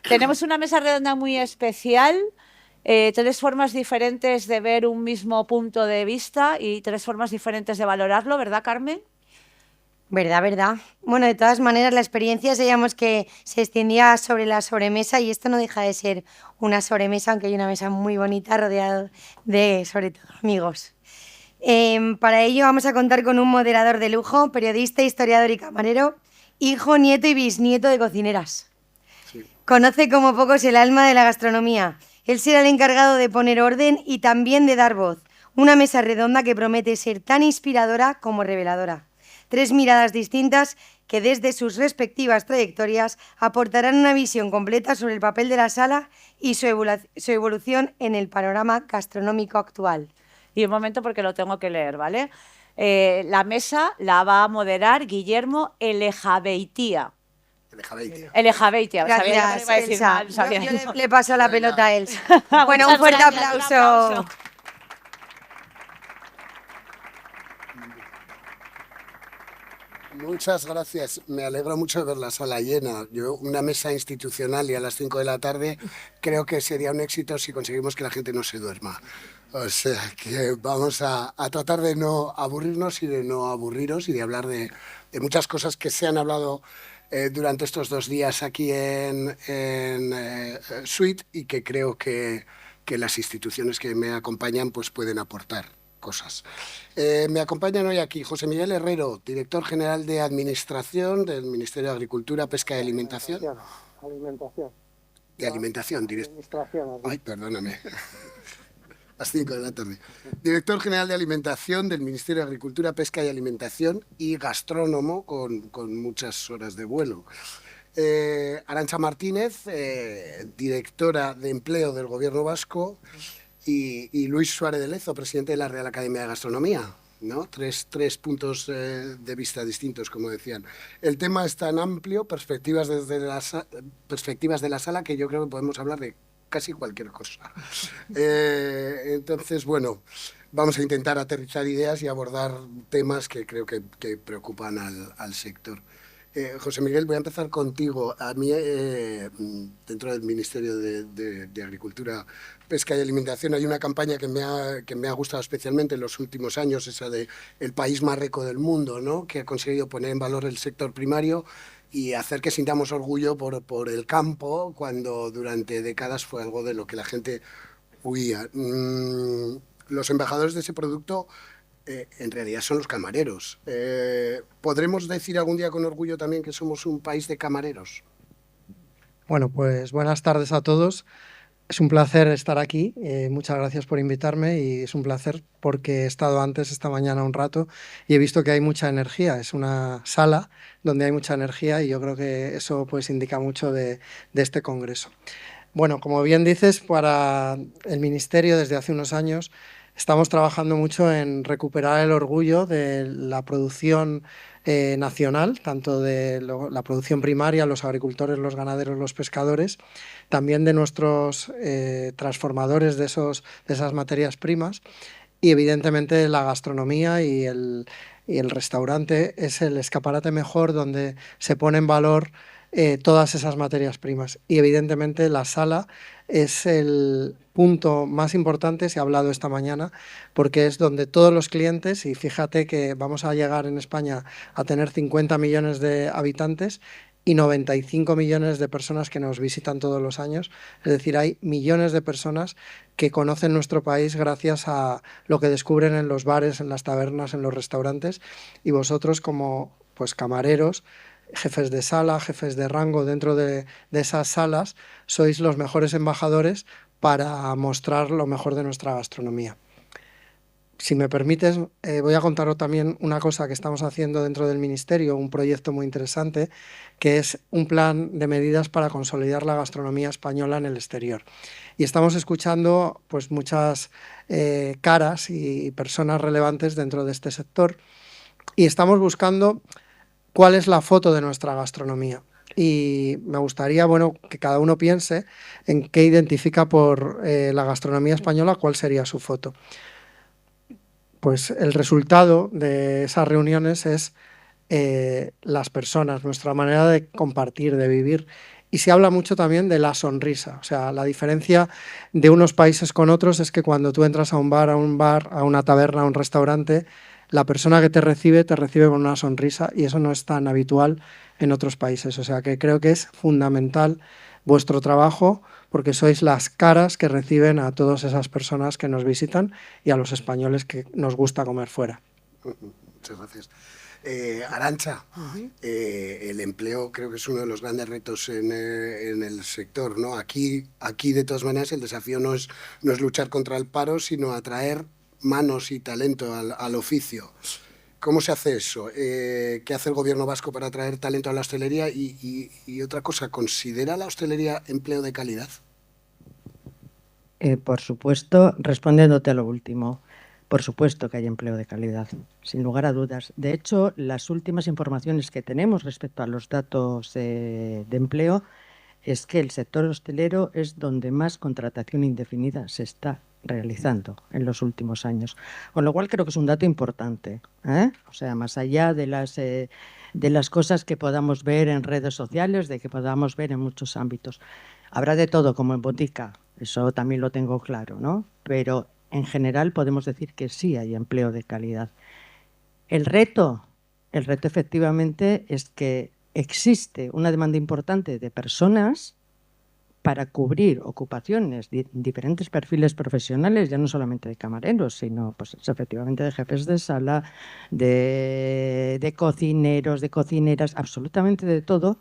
Tenemos una mesa redonda muy especial, tres formas diferentes de ver un mismo punto de vista y tres formas diferentes de valorarlo, ¿verdad, Carmen? Verdad, verdad. Bueno, de todas maneras, la experiencia sabíamos que se extendía sobre la sobremesa y esto no deja de ser una sobremesa, aunque hay una mesa muy bonita rodeada de, sobre todo, amigos. Para ello vamos a contar con un moderador de lujo, periodista, historiador y camarero, hijo, nieto y bisnieto de cocineras. Sí. Conoce como pocos el alma de la gastronomía. Él será el encargado de poner orden y también de dar voz. Una mesa redonda que promete ser tan inspiradora como reveladora. Tres miradas distintas que desde sus respectivas trayectorias aportarán una visión completa sobre el papel de la sala y su evolución en el panorama gastronómico actual. Y un momento porque lo tengo que leer, ¿vale? La mesa la va a moderar Guillermo Elejabeitia. Elejabeitia, sabía yo que lo Gracias, iba a decir Elsa. mal, sabía Yo yo. le paso la pelota a Elsa. Bueno, un Muchas fuerte gracias, un aplauso. Muchas gracias. Me alegro mucho de ver la sala llena. Yo, una mesa institucional y a las 5 de la tarde, creo que sería un éxito si conseguimos que la gente no se duerma. O sea que vamos a tratar de no aburrirnos y de no aburriros y de hablar de muchas cosas que se han hablado durante estos 2 días aquí en Suite y que creo que las instituciones que me acompañan pues pueden aportar cosas. Me acompañan hoy aquí José Miguel Herrero, director general de Administración del Ministerio de Agricultura, Pesca y Alimentación. Alimentación. De Alimentación, Administración. Ay, perdóname. Las 5 de la tarde. Director general de Alimentación del Ministerio de Agricultura, Pesca y Alimentación y gastrónomo con muchas horas de vuelo. Arantxa Martínez, directora de Empleo del Gobierno Vasco, y Luis Suárez de Lezo, presidente de la Real Academia de Gastronomía. ¿No? Tres puntos de vista distintos, como decían. El tema es tan amplio, perspectivas de la sala, que yo creo que podemos hablar de casi cualquier cosa. Entonces, bueno, vamos a intentar aterrizar ideas y abordar temas que creo que preocupan al sector. José Miguel, voy a empezar contigo. A mí, dentro del Ministerio de Agricultura, Pesca y Alimentación, hay una campaña que me ha gustado especialmente en los últimos años, esa de el país más rico del mundo, ¿no? Que ha conseguido poner en valor el sector primario y hacer que sintamos orgullo por el campo, cuando durante décadas fue algo de lo que la gente huía. Los embajadores de ese producto en realidad son los camareros. ¿Podremos decir algún día con orgullo también que somos un país de camareros? Bueno, pues buenas tardes a todos. Es un placer estar aquí. Muchas gracias por invitarme y es un placer porque he estado antes esta mañana un rato y he visto que hay mucha energía. Es una sala donde hay mucha energía y yo creo que eso pues indica mucho de este congreso. Bueno, como bien dices, para el Ministerio desde hace unos años estamos trabajando mucho en recuperar el orgullo de la producción nacional, tanto de la producción primaria, los agricultores, los ganaderos, los pescadores, también de nuestros transformadores de esas materias primas y evidentemente la gastronomía y el restaurante es el escaparate mejor donde se pone en valor todas esas materias primas. Y evidentemente la sala es el punto más importante, se ha hablado esta mañana, porque es donde todos los clientes, y fíjate que vamos a llegar en España a tener 50 millones de habitantes y 95 millones de personas que nos visitan todos los años. Es decir, hay millones de personas que conocen nuestro país gracias a lo que descubren en los bares, en las tabernas, en los restaurantes, y vosotros como pues camareros, jefes de sala, jefes de rango dentro de esas salas, sois los mejores embajadores para mostrar lo mejor de nuestra gastronomía. Si me permites, voy a contaros también una cosa que estamos haciendo dentro del Ministerio, un proyecto muy interesante, que es un plan de medidas para consolidar la gastronomía española en el exterior. Y estamos escuchando pues, muchas caras y personas relevantes dentro de este sector y estamos buscando cuál es la foto de nuestra gastronomía. Y me gustaría, bueno, que cada uno piense en qué identifica por la gastronomía española, cuál sería su foto. Pues el resultado de esas reuniones es las personas, nuestra manera de compartir, de vivir. Y se habla mucho también de la sonrisa. O sea, la diferencia de unos países con otros es que cuando tú entras a un bar, a una taberna, a un restaurante, la persona que te recibe con una sonrisa y eso no es tan habitual en otros países. O sea, que creo que es fundamental vuestro trabajo porque sois las caras que reciben a todas esas personas que nos visitan y a los españoles que nos gusta comer fuera. Muchas gracias. Arantxa, el empleo creo que es uno de los grandes retos en el sector, ¿no? Aquí de todas maneras el desafío no es luchar contra el paro, sino atraer manos y talento al oficio. ¿Cómo se hace eso? ¿Qué hace el gobierno vasco para atraer talento a la hostelería? Y otra cosa, ¿considera la hostelería empleo de calidad? Por supuesto, respondiéndote a lo último, por supuesto que hay empleo de calidad, sin lugar a dudas. De hecho, las últimas informaciones que tenemos respecto a los datos de empleo es que el sector hostelero es donde más contratación indefinida se está realizando en los últimos años. Con lo cual creo que es un dato importante, ¿eh? O sea, más allá de las cosas que podamos ver en redes sociales, de que podamos ver en muchos ámbitos. Habrá de todo, como en botica, eso también lo tengo claro, ¿no? Pero en general podemos decir que sí hay empleo de calidad. El reto efectivamente es que existe una demanda importante de personas para cubrir ocupaciones, diferentes perfiles profesionales, ya no solamente de camareros, sino pues, efectivamente de jefes de sala, de cocineros, de cocineras, absolutamente de todo.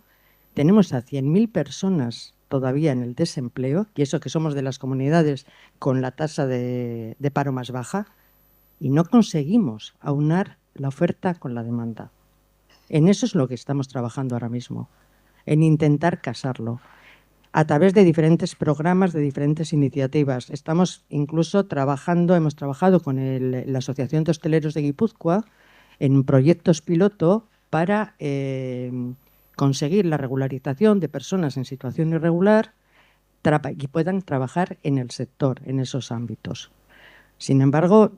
Tenemos a 100.000 personas todavía en el desempleo, y eso que somos de las comunidades con la tasa de paro más baja, y no conseguimos aunar la oferta con la demanda. En eso es lo que estamos trabajando ahora mismo, en intentar casarlo a través de diferentes programas, de diferentes iniciativas. Estamos incluso hemos trabajado con la Asociación de Hosteleros de Guipúzcoa en proyectos piloto para conseguir la regularización de personas en situación irregular y puedan trabajar en el sector, en esos ámbitos. Sin embargo,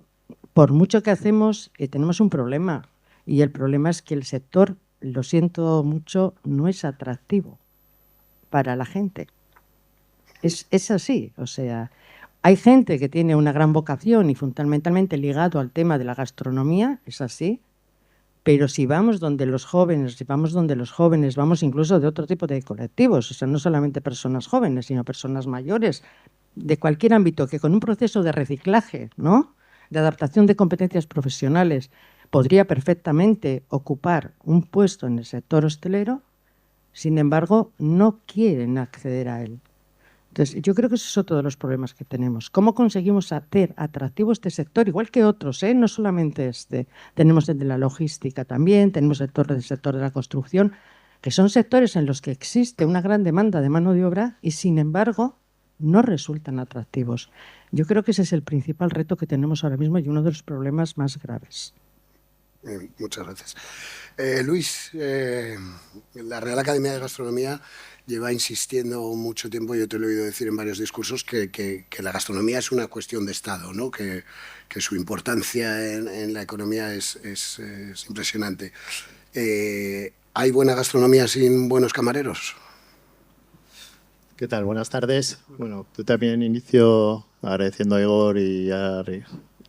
por mucho que hacemos, tenemos un problema, y el problema es que el sector, lo siento mucho, no es atractivo para la gente. Es así, o sea, hay gente que tiene una gran vocación y fundamentalmente ligado al tema de la gastronomía, es así, pero si vamos donde los jóvenes, vamos incluso de otro tipo de colectivos, o sea, no solamente personas jóvenes, sino personas mayores, de cualquier ámbito, que con un proceso de reciclaje, ¿no?, de adaptación de competencias profesionales, podría perfectamente ocupar un puesto en el sector hostelero, sin embargo, no quieren acceder a él. Entonces, yo creo que esos son todos los problemas que tenemos. ¿Cómo conseguimos hacer atractivo este sector? Igual que otros, no solamente este. Tenemos el de la logística también, tenemos el sector de la construcción, que son sectores en los que existe una gran demanda de mano de obra y, sin embargo, no resultan atractivos. Yo creo que ese es el principal reto que tenemos ahora mismo y uno de los problemas más graves. Muchas gracias. Luis, la Real Academia de Gastronomía lleva insistiendo mucho tiempo, yo te lo he oído decir en varios discursos, que la gastronomía es una cuestión de Estado, ¿no? Que su importancia en la economía es impresionante. ¿Hay buena gastronomía sin buenos camareros? ¿Qué tal? Buenas tardes. Bueno, tú también inicio agradeciendo a Igor y a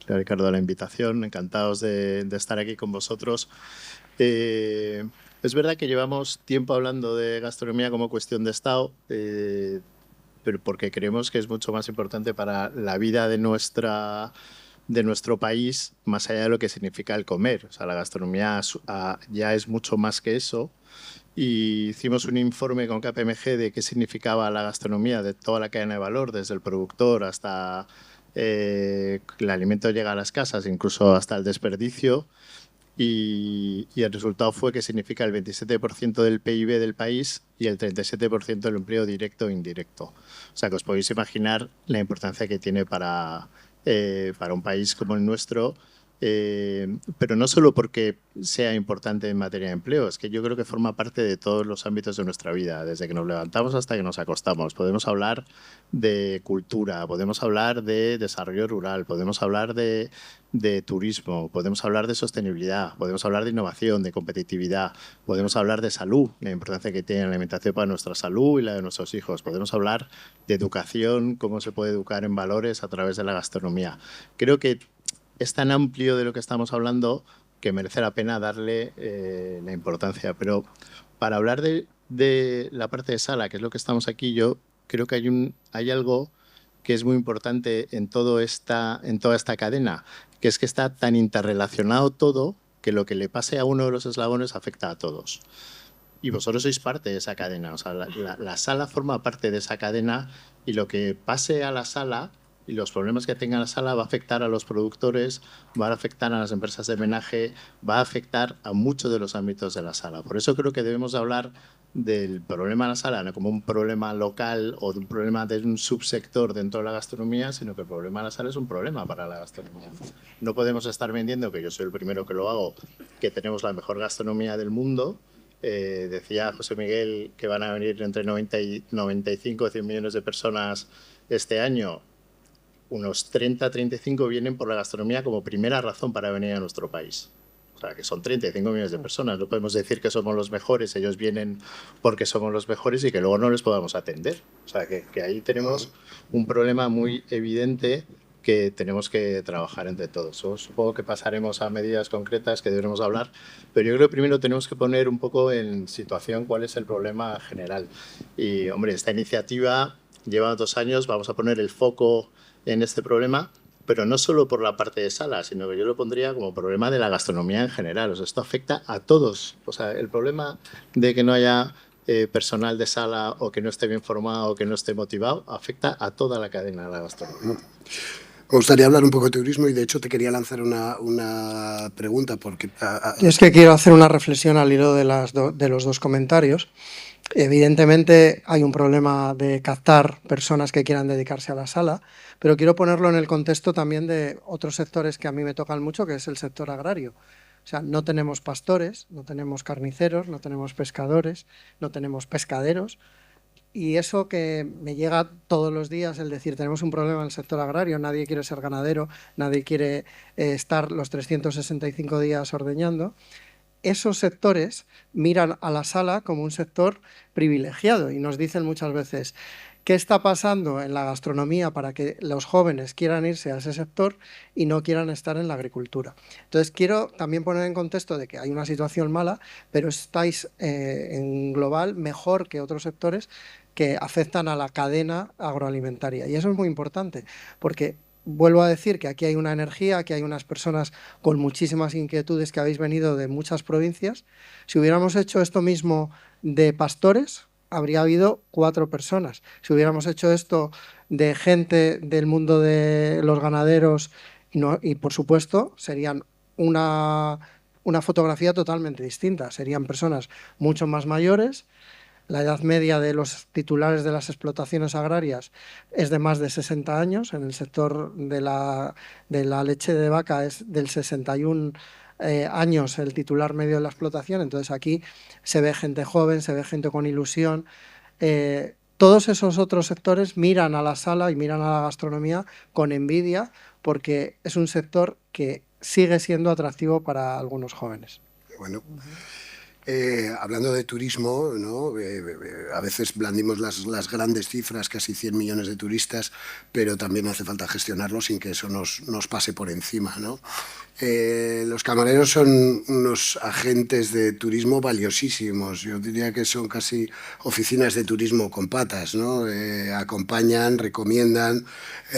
Ricardo la invitación. Encantados de estar aquí con vosotros. Es verdad que llevamos tiempo hablando de gastronomía como cuestión de Estado, pero porque creemos que es mucho más importante para la vida de nuestro país, más allá de lo que significa el comer. O sea, la gastronomía ya es mucho más que eso. Y hicimos un informe con KPMG de qué significaba la gastronomía de toda la cadena de valor, desde el productor hasta el alimento llega a las casas, incluso hasta el desperdicio. Y el resultado fue que significa el 27% del PIB del país y el 37% del empleo directo e indirecto. O sea, que os podéis imaginar la importancia que tiene para un país como el nuestro pero no solo porque sea importante en materia de empleo, es que yo creo que forma parte de todos los ámbitos de nuestra vida, desde que nos levantamos hasta que nos acostamos. Podemos hablar de cultura, podemos hablar de desarrollo rural, podemos hablar de turismo, podemos hablar de sostenibilidad, podemos hablar de innovación, de competitividad, podemos hablar de salud, la importancia que tiene la alimentación para nuestra salud y la de nuestros hijos, podemos hablar de educación, cómo se puede educar en valores a través de la gastronomía. Creo que es tan amplio de lo que estamos hablando que merece la pena darle la importancia. Pero para hablar de la parte de sala, que es lo que estamos aquí, yo creo que hay algo que es muy importante en toda esta cadena, que es que está tan interrelacionado todo que lo que le pase a uno de los eslabones afecta a todos. Y vosotros sois parte de esa cadena. O sea, la sala forma parte de esa cadena y lo que pase a la sala y los problemas que tenga la sala va a afectar a los productores, va a afectar a las empresas de menaje, va a afectar a muchos de los ámbitos de la sala. Por eso creo que debemos hablar del problema de la sala no como un problema local o de un problema de un subsector dentro de la gastronomía, sino que el problema de la sala es un problema para la gastronomía. No podemos estar vendiendo, que yo soy el primero que lo hago, que tenemos la mejor gastronomía del mundo. Decía José Miguel que van a venir entre 90 y 95 o 100 millones de personas este año. Unos 30-35 vienen por la gastronomía como primera razón para venir a nuestro país. O sea, que son 35 millones de personas. No podemos decir que somos los mejores, ellos vienen porque somos los mejores y que luego no les podamos atender. O sea, que ahí tenemos un problema muy evidente que tenemos que trabajar entre todos. Supongo que pasaremos a medidas concretas que deberemos hablar, pero yo creo que primero tenemos que poner un poco en situación cuál es el problema general. Y, hombre, esta iniciativa lleva 2 años, vamos a poner el foco en este problema, pero no solo por la parte de sala, sino que yo lo pondría como problema de la gastronomía en general. O sea, esto afecta a todos. O sea, el problema de que no haya personal de sala o que no esté bien formado o que no esté motivado afecta a toda la cadena de la gastronomía. Me gustaría hablar un poco de turismo y de hecho te quería lanzar una pregunta porque... Es que quiero hacer una reflexión al hilo de los 2 comentarios. Evidentemente hay un problema de captar personas que quieran dedicarse a la sala, pero quiero ponerlo en el contexto también de otros sectores que a mí me tocan mucho, que es el sector agrario. O sea, no tenemos pastores, no tenemos carniceros, no tenemos pescadores, no tenemos pescaderos. Y eso que me llega todos los días, el decir, tenemos un problema en el sector agrario, nadie quiere ser ganadero, nadie quiere estar los 365 días ordeñando. Esos sectores miran a la sala como un sector privilegiado y nos dicen muchas veces qué está pasando en la gastronomía para que los jóvenes quieran irse a ese sector y no quieran estar en la agricultura. Entonces quiero también poner en contexto de que hay una situación mala, pero estáis en global mejor que otros sectores que afectan a la cadena agroalimentaria y eso es muy importante porque vuelvo a decir que aquí hay una energía, que hay unas personas con muchísimas inquietudes que habéis venido de muchas provincias. Si hubiéramos hecho esto mismo de pastores, habría habido 4 personas. Si hubiéramos hecho esto de gente del mundo de los ganaderos y por supuesto, serían una fotografía totalmente distinta. Serían personas mucho más mayores. La edad media de los titulares de las explotaciones agrarias es de más de 60 años. En el sector de la leche de vaca es del 61 años el titular medio de la explotación. Entonces aquí se ve gente joven, se ve gente con ilusión. Todos esos otros sectores miran a la sala y miran a la gastronomía con envidia porque es un sector que sigue siendo atractivo para algunos jóvenes. Bueno. Hablando de turismo, ¿no? A veces blandimos las grandes cifras, casi 100 millones de turistas, pero también hace falta gestionarlo sin que eso nos pase por encima, ¿no? Los camareros son unos agentes de turismo valiosísimos. Yo diría que son casi oficinas de turismo con patas, ¿no? Acompañan, recomiendan,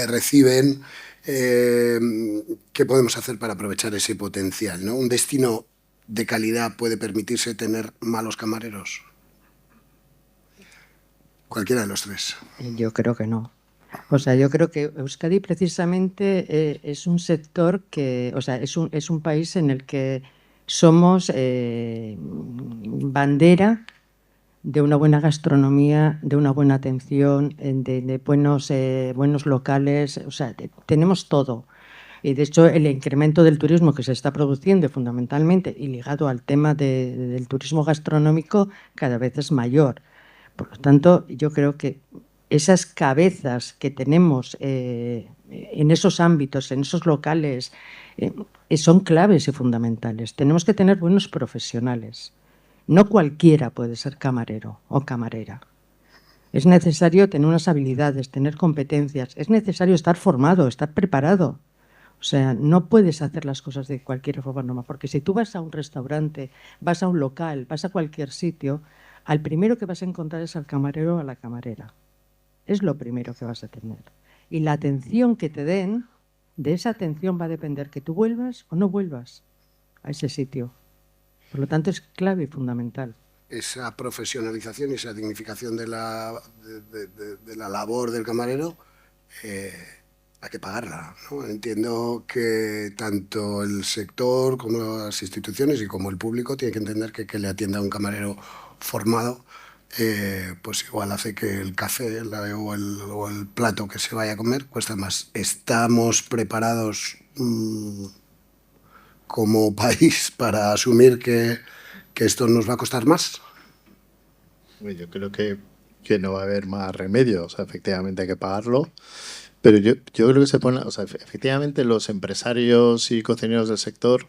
reciben. ¿Qué podemos hacer para aprovechar ese potencial, ¿no? Un destino de calidad puede permitirse tener malos camareros? Cualquiera de los 3. Yo creo que no. O sea, yo creo que Euskadi precisamente es un sector que, o sea, es un país en el que somos bandera de una buena gastronomía, de una buena atención, de buenos locales, o sea, tenemos todo. Y de hecho el incremento del turismo que se está produciendo fundamentalmente y ligado al tema del turismo gastronómico cada vez es mayor. Por lo tanto, yo creo que esas cabezas que tenemos en esos ámbitos, en esos locales, son claves y fundamentales. Tenemos que tener buenos profesionales. No cualquiera puede ser camarero o camarera. Es necesario tener unas habilidades, tener competencias. Es necesario estar formado, estar preparado. O sea, no puedes hacer las cosas de cualquier forma, porque si tú vas a un restaurante, vas a un local, vas a cualquier sitio, al primero que vas a encontrar es al camarero o a la camarera. Es lo primero que vas a tener. Y la atención que te den, de esa atención va a depender que tú vuelvas o no vuelvas a ese sitio. Por lo tanto, es clave y fundamental. Esa profesionalización y esa dignificación de la labor del camarero hay que pagarla, ¿no? Entiendo que tanto el sector como las instituciones y como el público tienen que entender que le atienda a un camarero formado pues igual hace que el café o el plato que se vaya a comer cuesta más. ¿Estamos preparados como país para asumir que esto nos va a costar más? Yo creo que no va a haber más remedio, o sea, efectivamente hay que pagarlo, pero yo creo que se pone, o sea, efectivamente los empresarios y cocineros del sector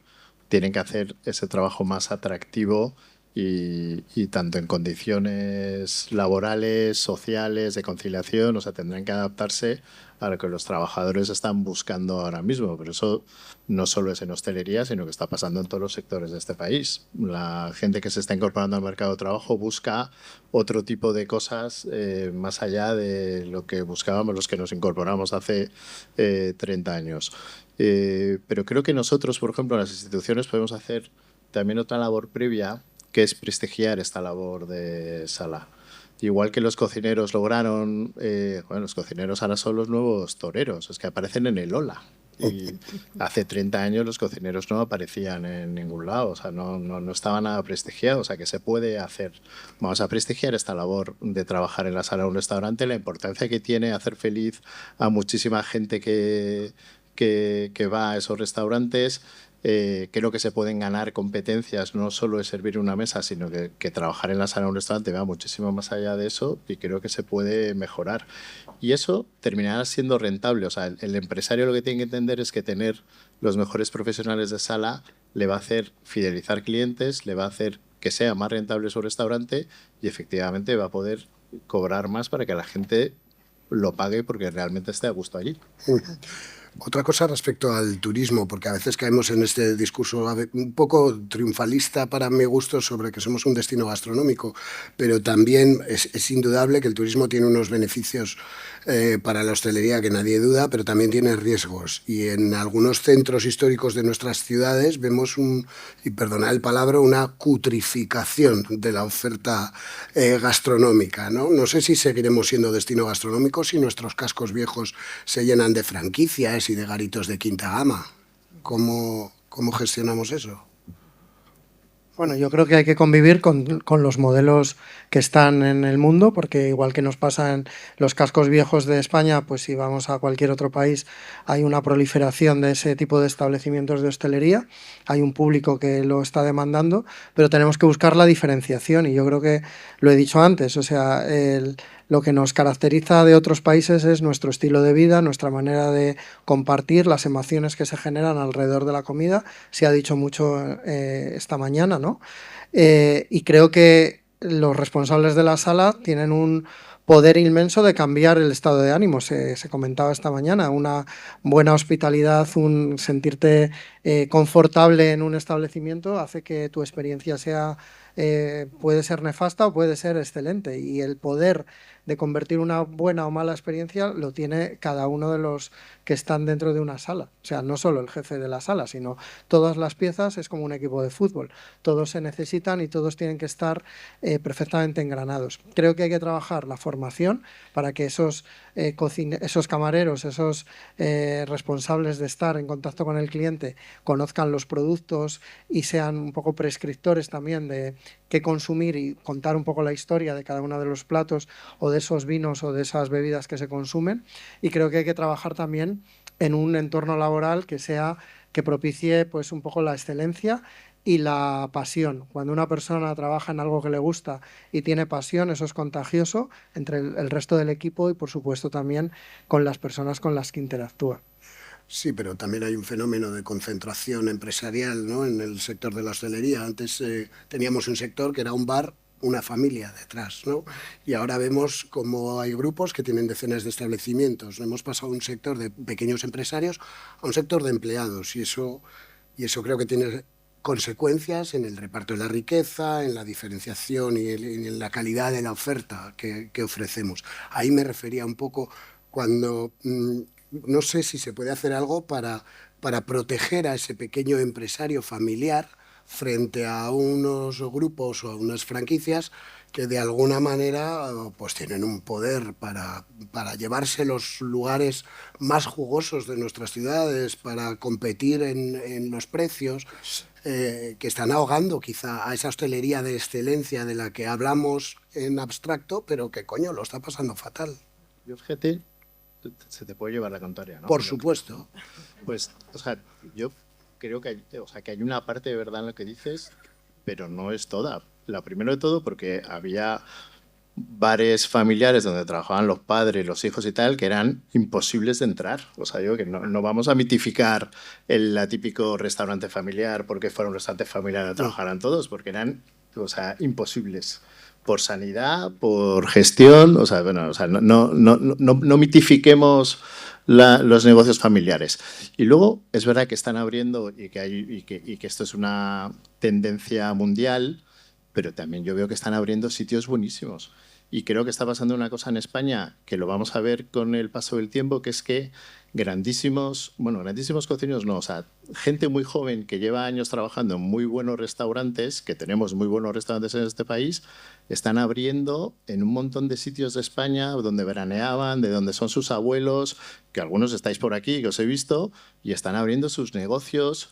tienen que hacer ese trabajo más atractivo y tanto en condiciones laborales, sociales, de conciliación, o sea, tendrán que adaptarse a lo que los trabajadores están buscando ahora mismo, pero eso no solo es en hostelería, sino que está pasando en todos los sectores de este país. La gente que se está incorporando al mercado de trabajo busca otro tipo de cosas más allá de lo que buscábamos los que nos incorporamos hace 30 años. Pero creo que nosotros, por ejemplo, en las instituciones podemos hacer también otra labor previa, que es prestigiar esta labor de sala. Igual que los cocineros lograron, bueno, los cocineros ahora son los nuevos toreros, es que aparecen en el Ola. Y hace 30 años los cocineros no aparecían en ningún lado, o sea, no estaban nada prestigiados, o sea, que se puede hacer. Vamos a prestigiar esta labor de trabajar en la sala de un restaurante, la importancia que tiene hacer feliz a muchísima gente que va a esos restaurantes. Creo que se pueden ganar competencias, no solo de servir una mesa, sino que trabajar en la sala de un restaurante va muchísimo más allá de eso y creo que se puede mejorar. Y eso terminará siendo rentable. O sea, el empresario lo que tiene que entender es que tener los mejores profesionales de sala le va a hacer fidelizar clientes, le va a hacer que sea más rentable su restaurante y efectivamente va a poder cobrar más para que la gente lo pague porque realmente esté a gusto allí. Otra cosa respecto al turismo, porque a veces caemos en este discurso un poco triunfalista para mi gusto sobre que somos un destino gastronómico, pero también es indudable que el turismo tiene unos beneficios para la hostelería que nadie duda, pero también tiene riesgos. Y en algunos centros históricos de nuestras ciudades vemos, y perdonad el palabra, una cutrificación de la oferta gastronómica, ¿no? No sé si seguiremos siendo destino gastronómico si nuestros cascos viejos se llenan de franquicias y de garitos de quinta gama. ¿Cómo gestionamos eso? Bueno, yo creo que hay que convivir con los modelos que están en el mundo, porque igual que nos pasa en los cascos viejos de España, pues si vamos a cualquier otro país hay una proliferación de ese tipo de establecimientos de hostelería, hay un público que lo está demandando, pero tenemos que buscar la diferenciación y yo creo que lo he dicho antes, o sea, lo que nos caracteriza de otros países es nuestro estilo de vida, nuestra manera de compartir, las emociones que se generan alrededor de la comida. Se ha dicho mucho esta mañana, ¿no? Y creo que los responsables de la sala tienen un poder inmenso de cambiar el estado de ánimo. Se comentaba esta mañana, una buena hospitalidad, un sentirte confortable en un establecimiento hace que tu experiencia sea puede ser nefasta o puede ser excelente, y el poder de convertir una buena o mala experiencia lo tiene cada uno de los que están dentro de una sala. O sea, no solo el jefe de la sala, sino todas las piezas. Es como un equipo de fútbol. Todos se necesitan y todos tienen que estar perfectamente engranados. Creo que hay que trabajar la formación para que esos camareros, esos responsables de estar en contacto con el cliente, conozcan los productos y sean un poco prescriptores también de qué consumir y contar un poco la historia de cada uno de los platos o de esos vinos o de esas bebidas que se consumen. Y creo que hay que trabajar también en un entorno laboral que propicie pues un poco la excelencia y la pasión. Cuando una persona trabaja en algo que le gusta y tiene pasión, eso es contagioso entre el resto del equipo y, por supuesto, también con las personas con las que interactúa. Sí, pero también hay un fenómeno de concentración empresarial, ¿no?, en el sector de la hostelería. Antes teníamos un sector que era un bar, una familia detrás, ¿no? Y ahora vemos cómo hay grupos que tienen decenas de establecimientos. Hemos pasado de un sector de pequeños empresarios a un sector de empleados, y eso creo que tiene consecuencias en el reparto de la riqueza, en la diferenciación y en la calidad de la oferta que ofrecemos. Ahí me refería un poco cuando no sé si se puede hacer algo para proteger a ese pequeño empresario familiar frente a unos grupos o a unas franquicias que de alguna manera pues tienen un poder para llevarse los lugares más jugosos de nuestras ciudades, para competir en los precios, que están ahogando quizá a esa hostelería de excelencia de la que hablamos en abstracto, pero que coño lo está pasando fatal. Y fíjate, se te puede llevar la contraria, ¿no? Por supuesto. Pues, o sea, yo creo que hay una parte de verdad en lo que dices, pero no es toda. La primero de todo porque había bares familiares donde trabajaban los padres, los hijos y tal, que eran imposibles de entrar. O sea, digo que no vamos a mitificar el típico restaurante familiar porque fuera un restaurante familiar donde trabajaran todos, porque eran, o sea, imposibles. Por sanidad, por gestión, o sea, bueno, o sea, no mitifiquemos los negocios familiares. Y luego es verdad que están abriendo y que esto es una tendencia mundial, pero también yo veo que están abriendo sitios buenísimos. Y creo que está pasando una cosa en España que lo vamos a ver con el paso del tiempo, que es que grandísimos cocineros no, o sea, gente muy joven que lleva años trabajando en muy buenos restaurantes, que tenemos muy buenos restaurantes en este país, están abriendo en un montón de sitios de España donde veraneaban, de donde son sus abuelos, que algunos estáis por aquí, que os he visto, y están abriendo sus negocios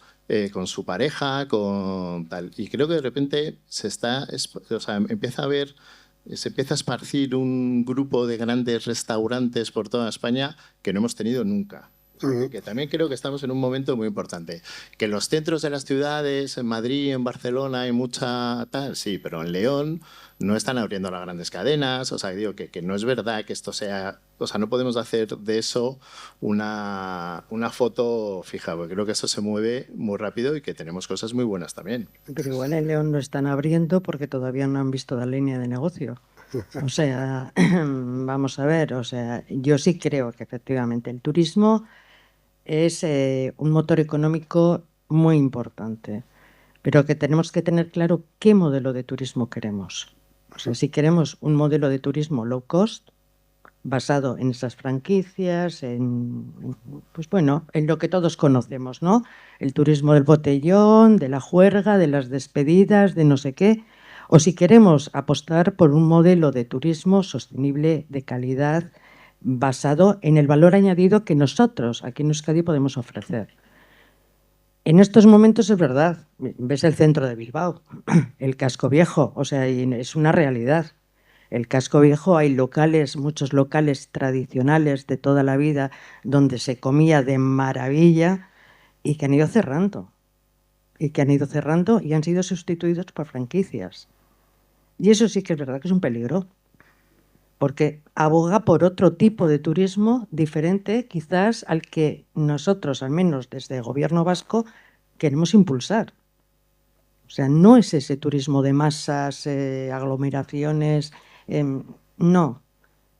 con su pareja, con tal. Y creo que de repente se empieza a esparcir un grupo de grandes restaurantes por toda España que no hemos tenido nunca. Que también creo que estamos en un momento muy importante. Que en los centros de las ciudades, en Madrid, en Barcelona, hay mucha tal, sí, pero en León no están abriendo las grandes cadenas. O sea, digo que no es verdad que esto sea... O sea, no podemos hacer de eso una foto fija, porque creo que eso se mueve muy rápido y que tenemos cosas muy buenas también. Pero igual en León no están abriendo porque todavía no han visto la línea de negocio. O sea, vamos a ver, o sea, yo sí creo que efectivamente el turismo es un motor económico muy importante, pero que tenemos que tener claro qué modelo de turismo queremos. O sea, si queremos un modelo de turismo low cost, basado en esas franquicias, pues bueno, en lo que todos conocemos, ¿no? El turismo del botellón, de la juerga, de las despedidas, de no sé qué. O si queremos apostar por un modelo de turismo sostenible, de calidad, basado en el valor añadido que nosotros aquí en Euskadi podemos ofrecer. En estos momentos es verdad, ves el centro de Bilbao, el casco viejo, o sea, es una realidad. El casco viejo hay locales, muchos locales tradicionales de toda la vida donde se comía de maravilla y que han ido cerrando. Y han sido sustituidos por franquicias. Y eso sí que es verdad que es un peligro, porque aboga por otro tipo de turismo diferente quizás al que nosotros, al menos desde el gobierno vasco, queremos impulsar. O sea, no es ese turismo de masas, aglomeraciones, no.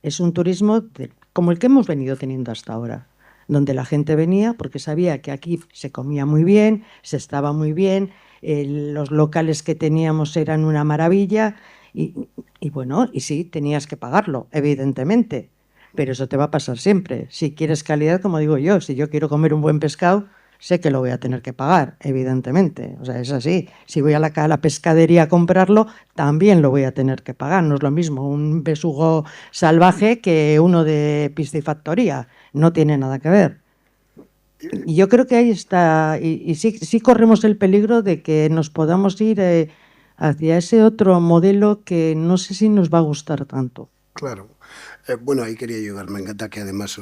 Es un turismo como el que hemos venido teniendo hasta ahora, donde la gente venía porque sabía que aquí se comía muy bien, se estaba muy bien, los locales que teníamos eran una maravilla y bueno, y sí, tenías que pagarlo, evidentemente, pero eso te va a pasar siempre. Si quieres calidad, como digo yo, si yo quiero comer un buen pescado, sé que lo voy a tener que pagar, evidentemente. O sea, es así. Si voy a la pescadería a comprarlo, también lo voy a tener que pagar. No es lo mismo un besugo salvaje que uno de piscifactoría. No tiene nada que ver. Y yo creo que ahí está. Y sí corremos el peligro de que nos podamos ir hacia ese otro modelo que no sé si nos va a gustar tanto. Claro. Bueno, ahí quería llegar. Me encanta que además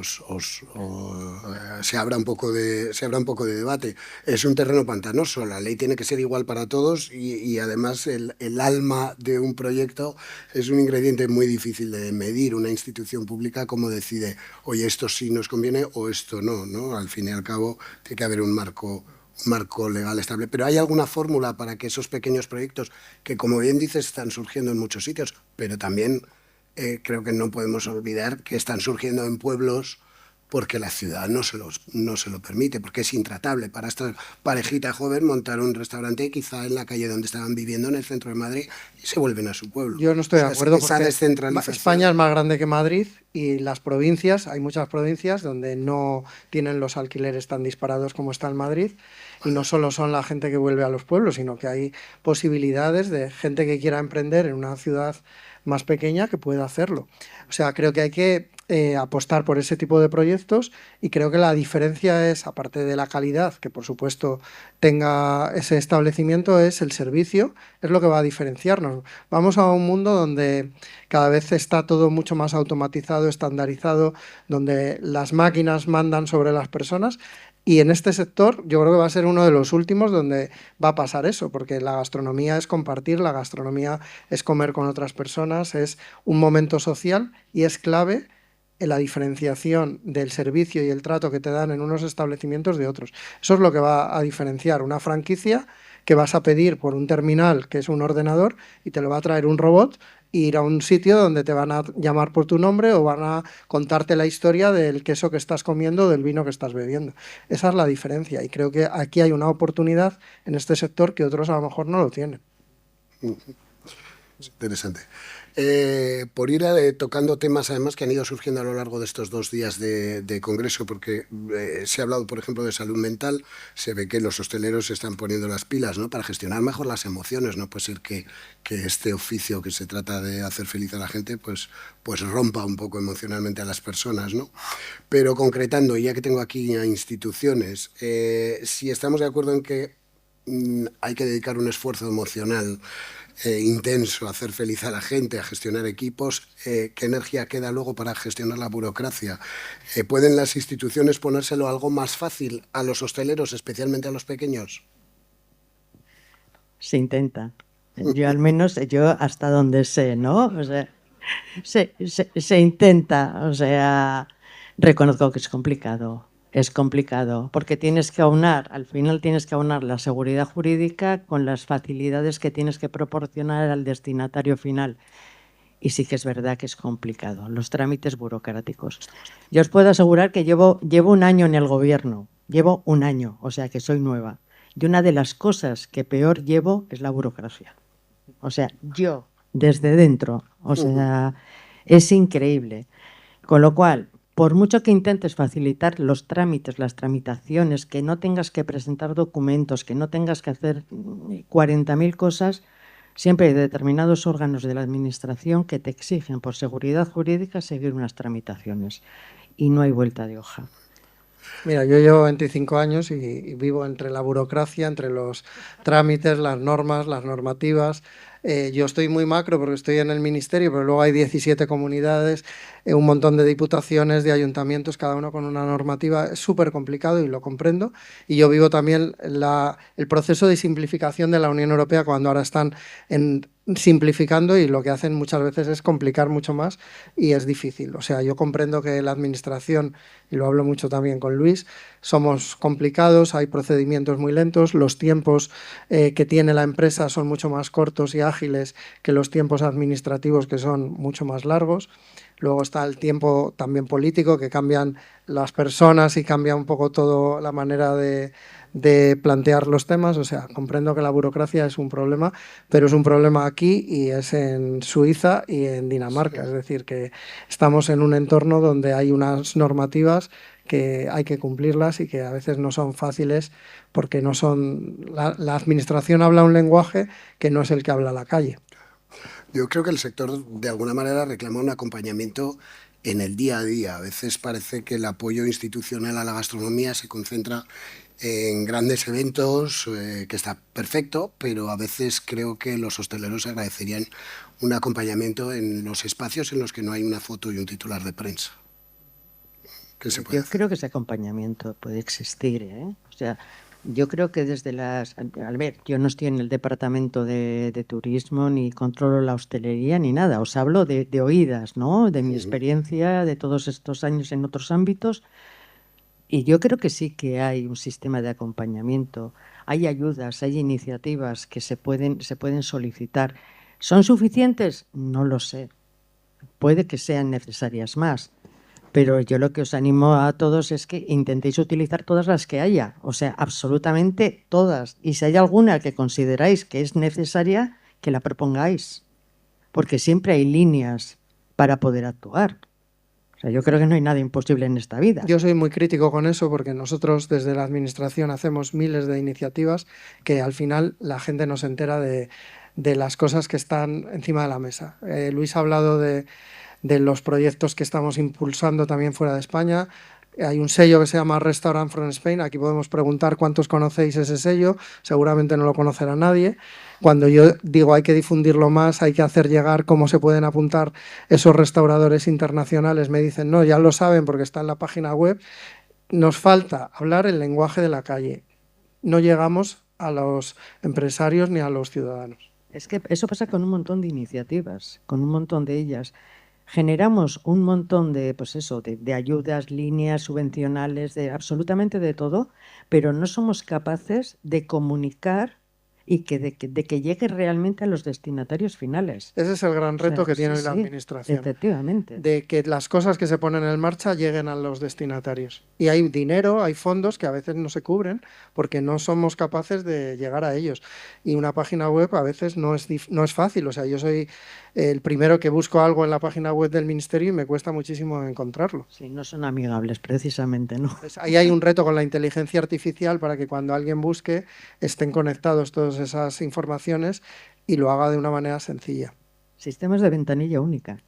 se abra un poco de debate. Es un terreno pantanoso. La ley tiene que ser igual para todos y además el alma de un proyecto es un ingrediente muy difícil de medir. Una institución pública cómo decide, oye, esto sí nos conviene o esto no, ¿no? Al fin y al cabo tiene que haber un marco legal estable. Pero ¿hay alguna fórmula para que esos pequeños proyectos, que como bien dices están surgiendo en muchos sitios, pero también creo que no podemos olvidar que están surgiendo en pueblos porque la ciudad no se lo permite, porque es intratable para esta parejita joven montar un restaurante quizá en la calle donde estaban viviendo, en el centro de Madrid, y se vuelven a su pueblo? Yo no estoy de acuerdo esa descentralización. España es más grande que Madrid y las provincias, hay muchas provincias donde no tienen los alquileres tan disparados como está en Madrid, y no solo son la gente que vuelve a los pueblos, sino que hay posibilidades de gente que quiera emprender en una ciudad más pequeña que pueda hacerlo. O sea, creo que hay que apostar por ese tipo de proyectos, y creo que la diferencia es, aparte de la calidad, que por supuesto tenga ese establecimiento, es el servicio, es lo que va a diferenciarnos. Vamos a un mundo donde cada vez está todo mucho más automatizado, estandarizado, donde las máquinas mandan sobre las personas. Y en este sector yo creo que va a ser uno de los últimos donde va a pasar eso, porque la gastronomía es compartir, la gastronomía es comer con otras personas, es un momento social y es clave en la diferenciación del servicio y el trato que te dan en unos establecimientos de otros. Eso es lo que va a diferenciar una franquicia que vas a pedir por un terminal, que es un ordenador, y te lo va a traer un robot, e ir a un sitio donde te van a llamar por tu nombre o van a contarte la historia del queso que estás comiendo o del vino que estás bebiendo. Esa es la diferencia, y creo que aquí hay una oportunidad en este sector que otros a lo mejor no lo tienen. Interesante. Por ir tocando temas además que han ido surgiendo a lo largo de estos 2 días de congreso, porque se ha hablado, por ejemplo, de salud mental. Se ve que los hosteleros se están poniendo las pilas, ¿no?, para gestionar mejor las emociones. No puede ser que este oficio que se trata de hacer feliz a la gente pues rompa un poco emocionalmente a las personas, ¿no? Pero concretando, ya que tengo aquí a instituciones, si estamos de acuerdo en que hay que dedicar un esfuerzo emocional intenso a hacer feliz a la gente, a gestionar equipos, ¿qué energía queda luego para gestionar la burocracia? ¿Pueden las instituciones ponérselo algo más fácil a los hosteleros, especialmente a los pequeños? Se intenta. Yo al menos, yo hasta donde sé, ¿no? O sea, se intenta. O sea, reconozco que es complicado. Es complicado, porque tienes que aunar, al final tienes que aunar la seguridad jurídica con las facilidades que tienes que proporcionar al destinatario final. Y sí que es verdad que es complicado, los trámites burocráticos. Yo os puedo asegurar que llevo 1 año en el gobierno, llevo 1 año, o sea que soy nueva. Y una de las cosas que peor llevo es la burocracia. O sea, yo, desde dentro, o sea, es increíble. Con lo cual, por mucho que intentes facilitar los trámites, las tramitaciones, que no tengas que presentar documentos, que no tengas que hacer 40.000 cosas, siempre hay determinados órganos de la administración que te exigen por seguridad jurídica seguir unas tramitaciones y no hay vuelta de hoja. Mira, yo llevo 25 años y vivo entre la burocracia, entre los trámites, las normas, las normativas. Yo estoy muy macro porque estoy en el ministerio, pero luego hay 17 comunidades, un montón de diputaciones, de ayuntamientos, cada uno con una normativa. Es súper complicado y lo comprendo. Y yo vivo también el proceso de simplificación de la Unión Europea, cuando ahora están simplificando, y lo que hacen muchas veces es complicar mucho más y es difícil. O sea, yo comprendo que la administración, y lo hablo mucho también con Luis, somos complicados, hay procedimientos muy lentos, los tiempos que tiene la empresa son mucho más cortos y ágiles que los tiempos administrativos, que son mucho más largos. Luego está el tiempo también político, que cambian las personas y cambia un poco todo la manera de plantear los temas. O sea, comprendo que la burocracia es un problema, pero es un problema aquí y es en Suiza y en Dinamarca. Es decir, que estamos en un entorno donde hay unas normativas que hay que cumplirlas y que a veces no son fáciles, porque no son la administración habla un lenguaje que no es el que habla la calle. Yo creo que el sector de alguna manera reclama un acompañamiento en el día a día. A veces parece que el apoyo institucional a la gastronomía se concentra en grandes eventos, que está perfecto, pero a veces creo que los hosteleros agradecerían un acompañamiento en los espacios en los que no hay una foto y un titular de prensa. ¿Qué se puede Yo hacer? creo que ese acompañamiento puede existir, ¿eh? O sea, yo creo que desde las... A ver, yo no estoy en el departamento de turismo, ni controlo la hostelería, ni nada. Os hablo de oídas, ¿no? De mi experiencia de todos estos años en otros ámbitos. Y yo creo que sí que hay un sistema de acompañamiento. Hay ayudas, hay iniciativas que se pueden solicitar. ¿Son suficientes? No lo sé. Puede que sean necesarias más. Pero yo lo que os animo a todos es que intentéis utilizar todas las que haya, o sea, absolutamente todas. Y si hay alguna que consideráis que es necesaria, que la propongáis, porque siempre hay líneas para poder actuar. O sea, yo creo que no hay nada imposible en esta vida. Yo soy muy crítico con eso porque nosotros desde la administración hacemos miles de iniciativas que al final la gente no se entera de las cosas que están encima de la mesa. Luis ha hablado de los proyectos que estamos impulsando también fuera de España. Hay un sello que se llama Restaurant from Spain. Aquí podemos preguntar cuántos conocéis ese sello. Seguramente no lo conocerá nadie. Cuando yo digo hay que difundirlo más, hay que hacer llegar cómo se pueden apuntar esos restauradores internacionales, me dicen, no, ya lo saben porque está en la página web. Nos falta hablar el lenguaje de la calle. No llegamos a los empresarios ni a los ciudadanos. Es que eso pasa con un montón de iniciativas, con un montón de ellas. Generamos un montón de, pues eso, de ayudas, líneas subvencionales, de absolutamente de todo, pero no somos capaces de comunicar y de que llegue realmente a los destinatarios finales. Ese es el gran reto que tiene sí, la administración. Efectivamente. De que las cosas que se ponen en marcha lleguen a los destinatarios. Y hay dinero, hay fondos que a veces no se cubren porque no somos capaces de llegar a ellos. Y una página web a veces no es fácil. O sea, yo soy el primero que busco algo en la página web del Ministerio y me cuesta muchísimo encontrarlo. Sí, no son amigables, precisamente, ¿no? Pues ahí hay un reto con la inteligencia artificial para que cuando alguien busque estén conectados todas esas informaciones y lo haga de una manera sencilla. Sistemas de ventanilla única.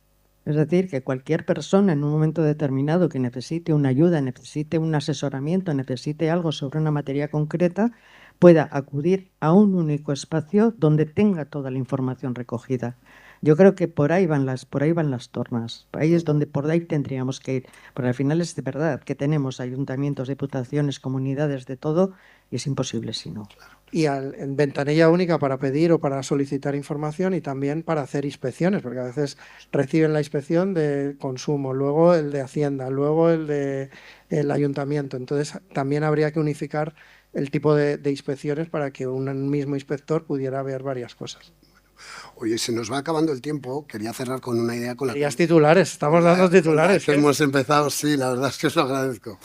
Es decir, que cualquier persona en un momento determinado que necesite una ayuda, necesite un asesoramiento, necesite algo sobre una materia concreta, pueda acudir a un único espacio donde tenga toda la información recogida. Yo creo que por ahí van las tornas. Ahí es donde por ahí tendríamos que ir. Porque al final es de verdad que tenemos ayuntamientos, diputaciones, comunidades, de todo, y es imposible si no. Y en ventanilla única para pedir o para solicitar información y también para hacer inspecciones, porque a veces reciben la inspección de consumo, luego el de Hacienda, luego el de el ayuntamiento. Entonces también habría que unificar el tipo de inspecciones para que un mismo inspector pudiera ver varias cosas. Oye, se nos va acabando el tiempo. Quería cerrar con una idea con la Querías titulares, estamos dando titulares. que hemos empezado, sí, la verdad es que os lo agradezco.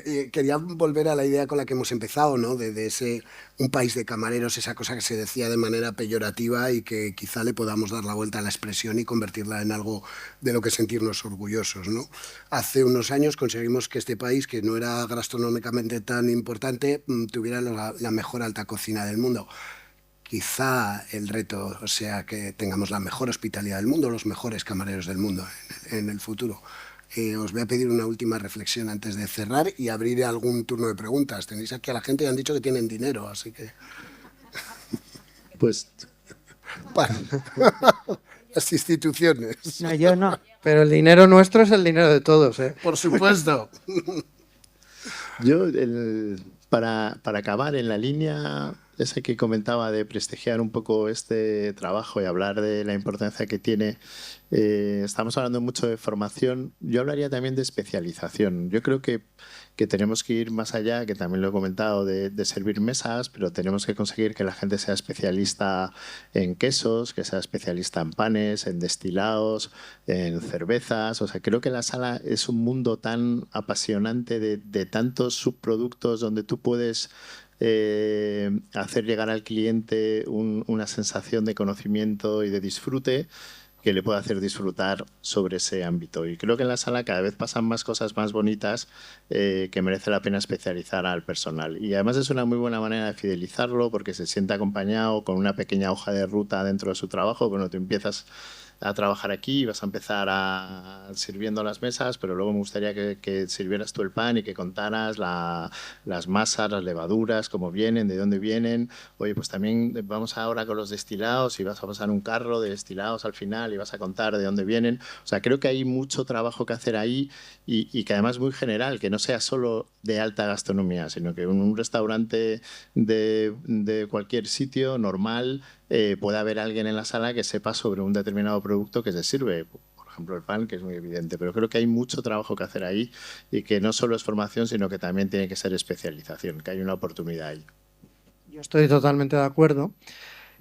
Y quería volver a la idea con la que hemos empezado, ¿no? De ese un país de camareros, esa cosa que se decía de manera peyorativa y que quizá le podamos dar la vuelta a la expresión y convertirla en algo de lo que sentirnos orgullosos, ¿no? Hace unos años conseguimos que este país, que no era gastronómicamente tan importante, tuviera la mejor alta cocina del mundo. Quizá el reto sea que tengamos la mejor hospitalidad del mundo, los mejores camareros del mundo en el futuro. Os voy a pedir una última reflexión antes de cerrar y abrir algún turno de preguntas. Tenéis aquí a la gente y han dicho que tienen dinero, así que... Pues... Bueno, las instituciones. No, yo no. Pero el dinero nuestro es el dinero de todos, ¿eh? Por supuesto. Yo, para acabar en la línea esa que comentaba de prestigiar un poco este trabajo y hablar de la importancia que tiene, estamos hablando mucho de formación, yo hablaría también de especialización. Yo creo que tenemos que ir más allá, que también lo he comentado, de servir mesas, pero tenemos que conseguir que la gente sea especialista en quesos, que sea especialista en panes, en destilados, en cervezas. O sea, creo que la sala es un mundo tan apasionante de tantos subproductos donde tú puedes hacer llegar al cliente una sensación de conocimiento y de disfrute que le puede hacer disfrutar sobre ese ámbito. Y creo que en la sala cada vez pasan más cosas más bonitas que merece la pena especializar al personal. Y además es una muy buena manera de fidelizarlo porque se siente acompañado con una pequeña hoja de ruta dentro de su trabajo. Cuando tú empiezas a trabajar aquí, vas a empezar sirviendo las mesas, pero luego me gustaría que sirvieras tú el pan y que contaras las masas, las levaduras, cómo vienen, de dónde vienen. Oye, pues también vamos ahora con los destilados y vas a pasar un carro de destilados al final y vas a contar de dónde vienen. O sea, creo que hay mucho trabajo que hacer ahí y que además es muy general, que no sea solo de alta gastronomía, sino que un restaurante de cualquier sitio normal pueda haber alguien en la sala que sepa sobre un determinado producto que se sirve. Por ejemplo, el pan, que es muy evidente, pero creo que hay mucho trabajo que hacer ahí y que no solo es formación, sino que también tiene que ser especialización, que hay una oportunidad ahí. Yo estoy totalmente de acuerdo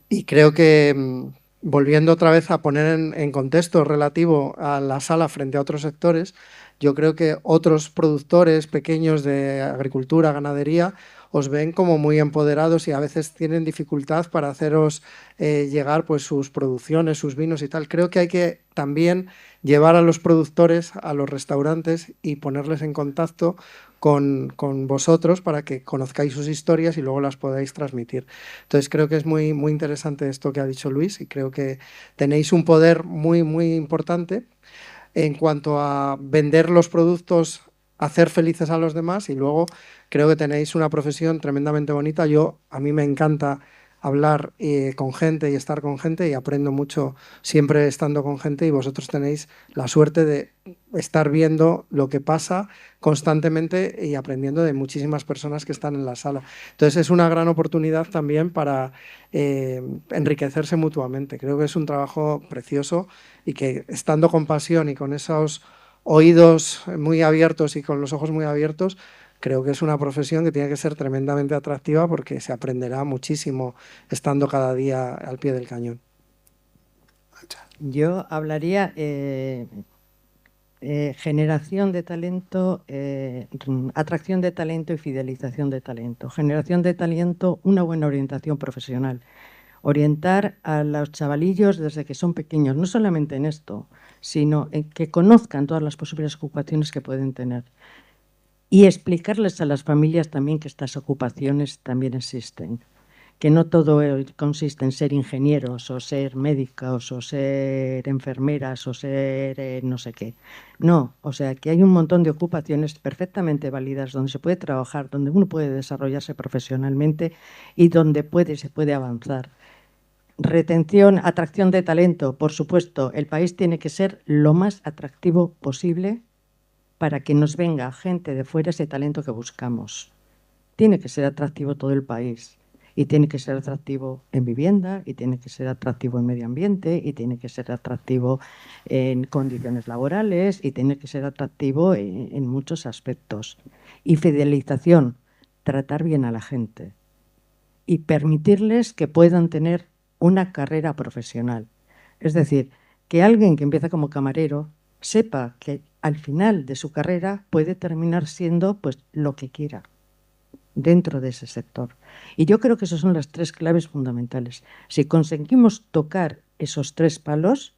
y creo que, volviendo otra vez a poner en contexto relativo a la sala frente a otros sectores, yo creo que otros productores pequeños de agricultura, ganadería, os ven como muy empoderados y a veces tienen dificultad para haceros llegar pues sus producciones, sus vinos y tal. Creo que hay que también llevar a los productores a los restaurantes y ponerles en contacto con vosotros para que conozcáis sus historias y luego las podáis transmitir. Entonces creo que es muy, muy interesante esto que ha dicho Luis y creo que tenéis un poder muy, muy importante en cuanto a vender los productos, hacer felices a los demás y luego creo que tenéis una profesión tremendamente bonita. A mí me encanta hablar con gente y estar con gente y aprendo mucho siempre estando con gente y vosotros tenéis la suerte de estar viendo lo que pasa constantemente y aprendiendo de muchísimas personas que están en la sala. Entonces es una gran oportunidad también para enriquecerse mutuamente. Creo que es un trabajo precioso y que estando con pasión y con esos oídos muy abiertos y con los ojos muy abiertos, creo que es una profesión que tiene que ser tremendamente atractiva porque se aprenderá muchísimo estando cada día al pie del cañón. Yo hablaría generación de talento, atracción de talento y fidelización de talento. Generación de talento, una buena orientación profesional. Orientar a los chavalillos desde que son pequeños, no solamente en esto, sino en que conozcan todas las posibles ocupaciones que pueden tener. Y explicarles a las familias también que estas ocupaciones también existen, que no todo consiste en ser ingenieros o ser médicos o ser enfermeras o ser no sé qué. No, o sea, que hay un montón de ocupaciones perfectamente válidas donde se puede trabajar, donde uno puede desarrollarse profesionalmente y donde se puede avanzar. Retención, atracción de talento, por supuesto, el país tiene que ser lo más atractivo posible para que nos venga gente de fuera ese talento que buscamos. Tiene que ser atractivo todo el país y tiene que ser atractivo en vivienda y tiene que ser atractivo en medio ambiente y tiene que ser atractivo en condiciones laborales y tiene que ser atractivo en muchos aspectos. Y fidelización, tratar bien a la gente y permitirles que puedan tener una carrera profesional. Es decir, que alguien que empieza como camarero sepa que al final de su carrera puede terminar siendo pues lo que quiera dentro de ese sector. Y yo creo que esas son las tres claves fundamentales. Si conseguimos tocar esos tres palos,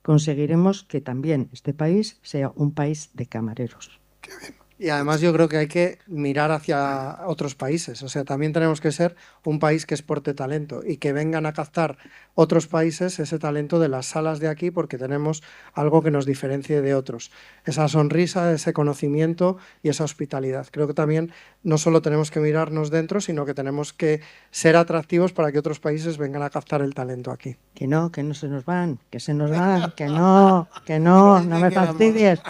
conseguiremos que también este país sea un país de camareros. Qué bien. Y además yo creo que hay que mirar hacia otros países. O sea, también tenemos que ser un país que exporte talento y que vengan a captar otros países ese talento de las salas de aquí porque tenemos algo que nos diferencie de otros. Esa sonrisa, ese conocimiento y esa hospitalidad. Creo que también no solo tenemos que mirarnos dentro, sino que tenemos que ser atractivos para que otros países vengan a captar el talento aquí. Que no se nos van, que se nos van, que no me fastidies.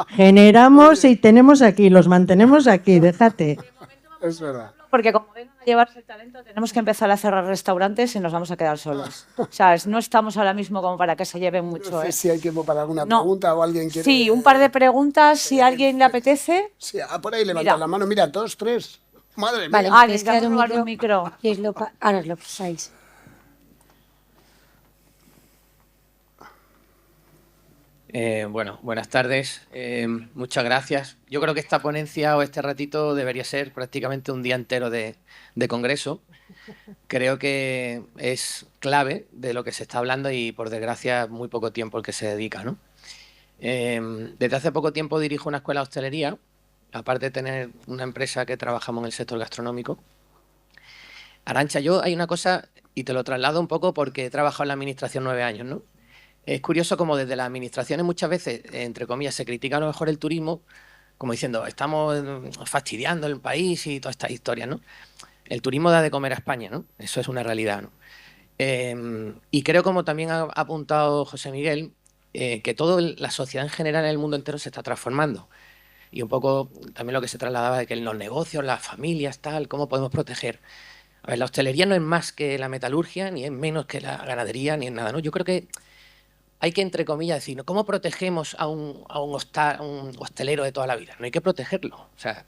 Generamos y tenemos aquí, los mantenemos aquí, déjate. Es verdad. Porque como vengan a llevarse el talento, tenemos que empezar a cerrar restaurantes y nos vamos a quedar solos. ¿Sabes? No estamos ahora mismo como para que se lleven mucho. No sé si hay tiempo para alguna No. pregunta o alguien quiere... Sí, un par de preguntas, si a alguien le apetece. Sí, por ahí levanta la mano. Mira, 2, 3. Madre mía. Vale, Necesitamos robar un micro. Y ahora os lo pasáis. Bueno, buenas tardes. Muchas gracias. Yo creo que esta ponencia o este ratito debería ser prácticamente un día entero de congreso. Creo que es clave de lo que se está hablando y, por desgracia, muy poco tiempo el que se dedica, ¿no? Desde hace poco tiempo dirijo una escuela de hostelería, aparte de tener una empresa que trabajamos en el sector gastronómico. Arantxa, hay una cosa, y te lo traslado un poco porque he trabajado en la administración 9 años, ¿no? Es curioso como desde las administraciones muchas veces, entre comillas, se critica a lo mejor el turismo, como diciendo, estamos fastidiando el país y todas estas historias, ¿no? El turismo da de comer a España, ¿no? Eso es una realidad, ¿no? Y creo, como también ha apuntado José Miguel, que toda la sociedad en general en el mundo entero se está transformando. Y un poco también lo que se trasladaba de que en los negocios, las familias, tal, ¿cómo podemos proteger? A ver, la hostelería no es más que la metalurgia, ni es menos que la ganadería, ni es nada, ¿no? Yo creo que hay que, entre comillas, decir, ¿no? ¿Cómo protegemos a un hostelero de toda la vida? No hay que protegerlo. O sea,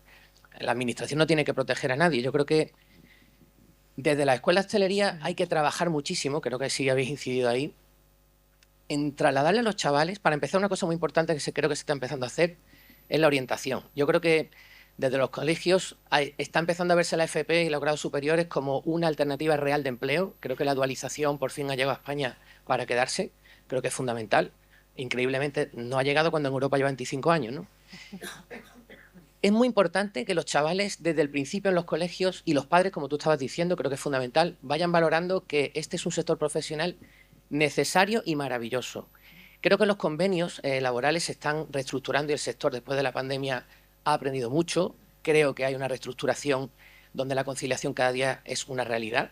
la administración no tiene que proteger a nadie. Yo creo que desde la escuela de hostelería hay que trabajar muchísimo, creo que sí habéis incidido ahí, en trasladarle a los chavales, para empezar, una cosa muy importante que creo que se está empezando a hacer, es la orientación. Yo creo que desde los colegios está empezando a verse la FP y los grados superiores como una alternativa real de empleo. Creo que la dualización por fin ha llegado a España para quedarse. Creo que es fundamental. Increíblemente no ha llegado cuando en Europa lleva 25 años, ¿no? Es muy importante que los chavales desde el principio en los colegios y los padres, como tú estabas diciendo, creo que es fundamental, vayan valorando que este es un sector profesional necesario y maravilloso. Creo que los convenios laborales se están reestructurando y el sector después de la pandemia ha aprendido mucho. Creo que hay una reestructuración donde la conciliación cada día es una realidad,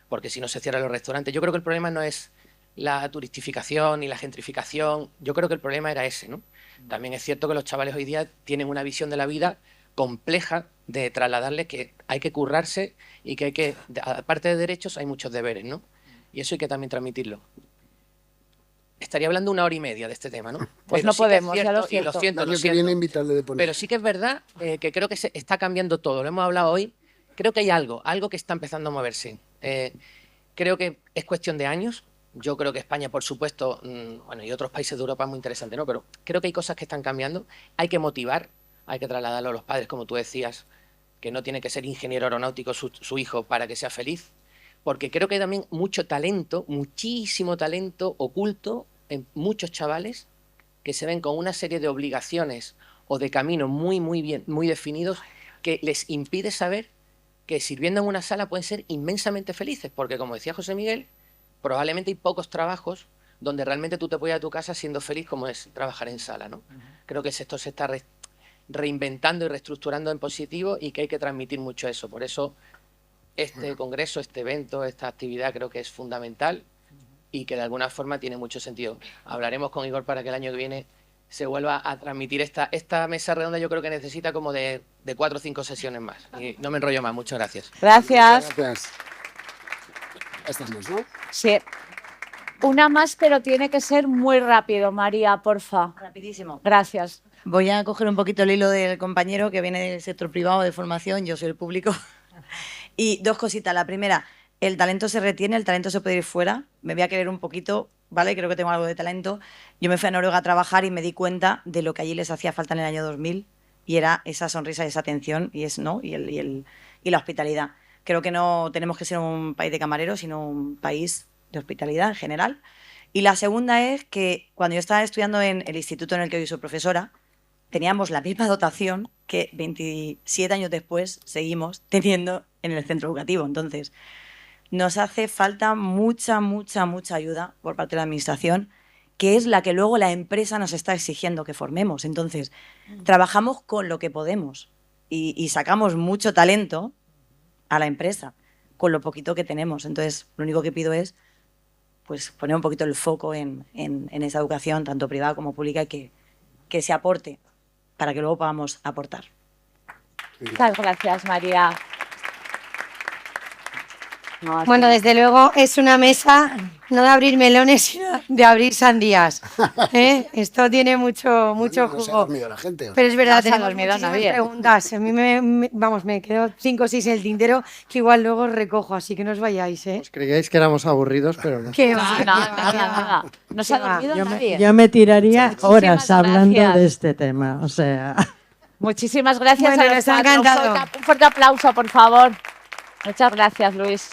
porque si no se cierran los restaurantes. Yo creo que el problema no es la turistificación y la gentrificación. Yo creo que el problema era ese, ¿no? También es cierto que los chavales hoy día tienen una visión de la vida compleja de trasladarles que hay que currarse y que hay que, aparte de derechos, hay muchos deberes, ¿no? Y eso hay que también transmitirlo. Estaría hablando 1 hora y media de este tema, ¿no? Pues pero no sí podemos, cierto, ya lo siento. Y lo siento, Lo que viene a invitarle de poner. pero sí que es verdad que creo que se está cambiando todo. Lo hemos hablado hoy. Creo que hay algo que está empezando a moverse. Creo que es cuestión de años. Yo creo que España, por supuesto, bueno, y otros países de Europa es muy interesante, ¿no? Pero creo que hay cosas que están cambiando. Hay que motivar, hay que trasladarlo a los padres, como tú decías, que no tiene que ser ingeniero aeronáutico su hijo para que sea feliz. Porque creo que hay también mucho talento, muchísimo talento oculto en muchos chavales que se ven con una serie de obligaciones o de caminos muy definidos que les impide saber que sirviendo en una sala pueden ser inmensamente felices. Porque, como decía José Miguel, probablemente hay pocos trabajos donde realmente tú te puedes ir a tu casa siendo feliz, como es trabajar en sala, ¿no? Creo que esto se está reinventando y reestructurando en positivo y que hay que transmitir mucho eso. Por eso este congreso, este evento, esta actividad creo que es fundamental y que de alguna forma tiene mucho sentido. Hablaremos con Igor para que el año que viene se vuelva a transmitir esta mesa redonda. Yo creo que necesita como de 4 o 5 sesiones más. Y no me enrollo más. Muchas gracias. Gracias. Gracias. Estas dos, ¿no? Sí. Una más, pero tiene que ser muy rápido, María, porfa. Rapidísimo. Gracias. Voy a coger un poquito el hilo del compañero que viene del sector privado de formación, yo soy el público. Y 2 cositas. La primera, el talento se retiene, el talento se puede ir fuera. Me voy a querer un poquito, ¿vale? Creo que tengo algo de talento. Yo me fui a Noruega a trabajar y me di cuenta de lo que allí les hacía falta en el año 2000 y era esa sonrisa y esa atención y la hospitalidad. Creo que no tenemos que ser un país de camareros, sino un país de hospitalidad en general. Y la segunda es que cuando yo estaba estudiando en el instituto en el que hoy soy profesora, teníamos la misma dotación que 27 años después seguimos teniendo en el centro educativo. Entonces, nos hace falta mucha ayuda por parte de la administración, que es la que luego la empresa nos está exigiendo que formemos. Entonces, trabajamos con lo que podemos y sacamos mucho talento a la empresa con lo poquito que tenemos. Entonces, lo único que pido es pues, poner un poquito el foco en esa educación, tanto privada como pública, y que se aporte para que luego podamos aportar. Muchas gracias, María. No, Bueno, desde luego es una mesa no de abrir melones, sino de abrir sandías. Esto tiene mucho No se ha jugo. dormido la gente. Pero es verdad, No se ha tenemos dormido muchísimas nadie. preguntas. A mí me quedo 5 o 6 en el tintero que igual luego recojo, así que no os vayáis, ¿eh? Os creíais que éramos aburridos, pero no. Que No, va. nada. No se ha Qué va. dormido nadie. Yo me tiraría Muchísimas horas hablando gracias. de este tema. O sea. Muchísimas gracias Bueno, a los nos ha cuatro. encantado. Un fuerte aplauso, por favor. Muchas gracias, Luis.